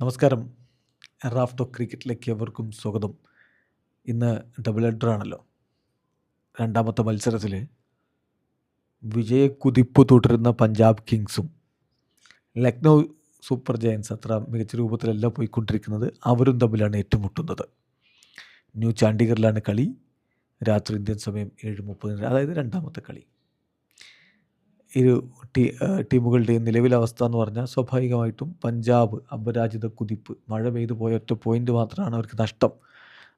നമസ്കാരം. Raf talk ക്രിക്കറ്റിലേക്ക് എവർക്കും സ്വാഗതം. ഇന്ന് ഡബിൾ ഹെഡറാണല്ലോ. രണ്ടാമത്തെ മത്സരത്തിൽ വിജയക്കുതിപ്പ് തുടരുന്ന പഞ്ചാബ് കിങ്സും ലക്നൗ സൂപ്പർ ജയൻസ് അത്ര മികച്ച രൂപത്തിലല്ല പോയിക്കൊണ്ടിരിക്കുന്നത്. അവരും തമ്മിലാണ് ഏറ്റുമുട്ടുന്നത്. ന്യൂ ചണ്ഡീഗറിലാണ് കളി. രാത്രി ഇന്ത്യൻ സമയം 7:30, അതായത് രണ്ടാമത്തെ കളി. ഇരു ടീമുകളുടെയും നിലവിലെ അവസ്ഥ എന്ന് പറഞ്ഞാൽ സ്വാഭാവികമായിട്ടും പഞ്ചാബ് അപരാജിത കുതിപ്പ്, മഴ പെയ്തു പോയ ഒറ്റ പോയിൻ്റ് മാത്രമാണ് അവർക്ക് നഷ്ടം.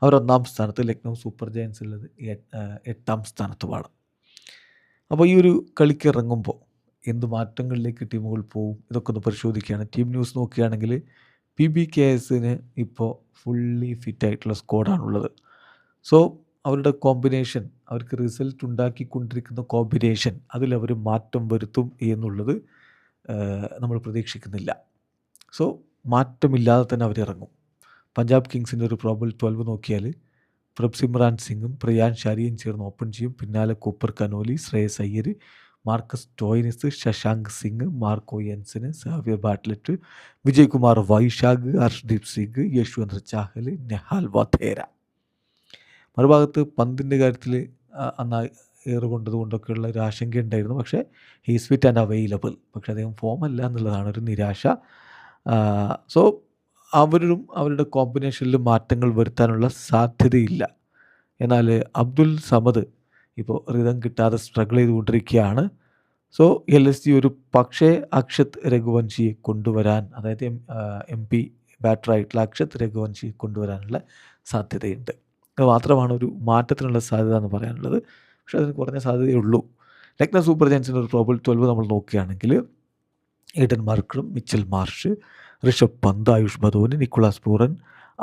അവർ 1-ാം സ്ഥാനത്ത്, ലക്നൗ സൂപ്പർ ജയൻസ് ഉള്ളത് 8-ാം സ്ഥാനത്തുമാണ്. അപ്പോൾ ഈ ഒരു കളിക്ക് ഇറങ്ങുമ്പോൾ എന്ത് മാറ്റങ്ങളിലേക്ക് ടീമുകൾ പോകും, ഇതൊക്കെ ഒന്ന് പരിശോധിക്കുകയാണ്. ടീം ന്യൂസ് നോക്കുകയാണെങ്കിൽ PBKSന് ഇപ്പോൾ ഫുള്ളി ഫിറ്റായിട്ടുള്ള സ്ക്വാഡാണുള്ളത്. സോ അവരുടെ കോമ്പിനേഷൻ, അവർക്ക് റിസൾട്ട് ഉണ്ടാക്കിക്കൊണ്ടിരിക്കുന്ന കോമ്പിനേഷൻ, അതിലവർ മാറ്റം വരുത്തും എന്നുള്ളത് നമ്മൾ പ്രതീക്ഷിക്കുന്നില്ല. സോ മാറ്റമില്ലാതെ തന്നെ അവരിറങ്ങും. പഞ്ചാബ് കിങ്സിൻ്റെ ഒരു പ്രോബബിൾ 12 നോക്കിയാൽ പ്രഭ്സിമ്രാൻ സിംഗും പ്രിയാൻ ഷാരിയും ചേർന്ന് ഓപ്പൺ ചെയ്യും. പിന്നാലെ Cooper Connolly, Shreyas Iyer, Marcus Stoinis, Shashank Singh, Marco Jansen, Xavier Bartlett, Vijay Kumar Vyshak, Harshdeep Singh, Yashwant Chahal, Nehal Wadhera. മറുഭാഗത്ത് പന്തിൻ്റെ കാര്യത്തിൽ അന്ന് ഏറ് കൊണ്ടതുകൊണ്ടൊക്കെയുള്ള ഒരു ആശങ്കയുണ്ടായിരുന്നു. പക്ഷേ ഹീസ് ഫിറ്റ് ആൻഡ് അവൈലബിൾ. പക്ഷേ അദ്ദേഹം ഫോമല്ല എന്നുള്ളതാണ് ഒരു നിരാശ. സോ അവരും അവരുടെ കോമ്പിനേഷനിൽ മാറ്റങ്ങൾ വരുത്താനുള്ള സാധ്യതയില്ല. എന്നാൽ അബ്ദുൽ സമദ് ഇപ്പോൾ റിതം കിട്ടാതെ സ്ട്രഗിൾ ചെയ്തുകൊണ്ടിരിക്കുകയാണ്. സോ LSG ഒരു പക്ഷേ അക്ഷത് രഘുവൻഷിയെ കൊണ്ടുവരാൻ, അതായത് MP ബാറ്ററായിട്ടുള്ള അക്ഷത് രഘുവൻഷിയെ കൊണ്ടുവരാനുള്ള സാധ്യതയുണ്ട്. അത് മാത്രമാണ് ഒരു മാറ്റത്തിനുള്ള സാധ്യത എന്ന് പറയാനുള്ളത്. പക്ഷേ അതിന് കുറഞ്ഞ സാധ്യതയുള്ളൂ. ലക്നൗ സൂപ്പർ ജയൻസിൻ്റെ ഒരു പ്രോബബിൾ 12 നമ്മൾ നോക്കുകയാണെങ്കിൽ Eden Markram, Mitchell Marsh, Rishabh Pant, Ayush Badoni, Nicholas പൂറൻ,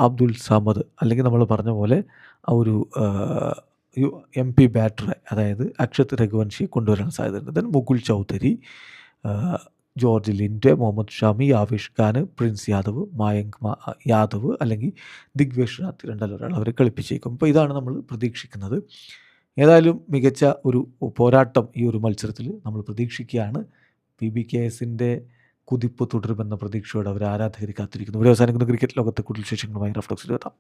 Abdul Samad, അല്ലെങ്കിൽ നമ്മൾ പറഞ്ഞ പോലെ ആ ഒരു MP ബാറ്ററെ, അതായത് അക്ഷത് രഘുവൻഷിയെ കൊണ്ടുവരാൻ സാധ്യതയുണ്ട്. Then Mukul Chaudhary, George Linde, Mohammed Shami, Avesh Khan, Prince Yadav, Mayank Yadav, അല്ലെങ്കിൽ ദിഗ്വേഷ് റാത്ത്, രണ്ടാലൊരാൾ അവരെ കളിപ്പിച്ചേക്കും. അപ്പോൾ ഇതാണ് നമ്മൾ പ്രതീക്ഷിക്കുന്നത്. ഏതായാലും മികച്ച ഒരു പോരാട്ടം ഈ ഒരു മത്സരത്തിൽ നമ്മൾ പ്രതീക്ഷിക്കുകയാണ്. PBKSൻ്റെ കുതിപ്പ് തുടരുമെന്ന പ്രതീക്ഷയോടെ അവർ ആരാധകർ കാത്തിരിക്കുന്നു. ഇവിടെ അവസാനിക്കുന്ന ക്രിക്കറ്റ് ലോകത്തെ കൂടുതൽ വിശേഷങ്ങളുമായി റഫ് ടോക്സിൽ എത്താം.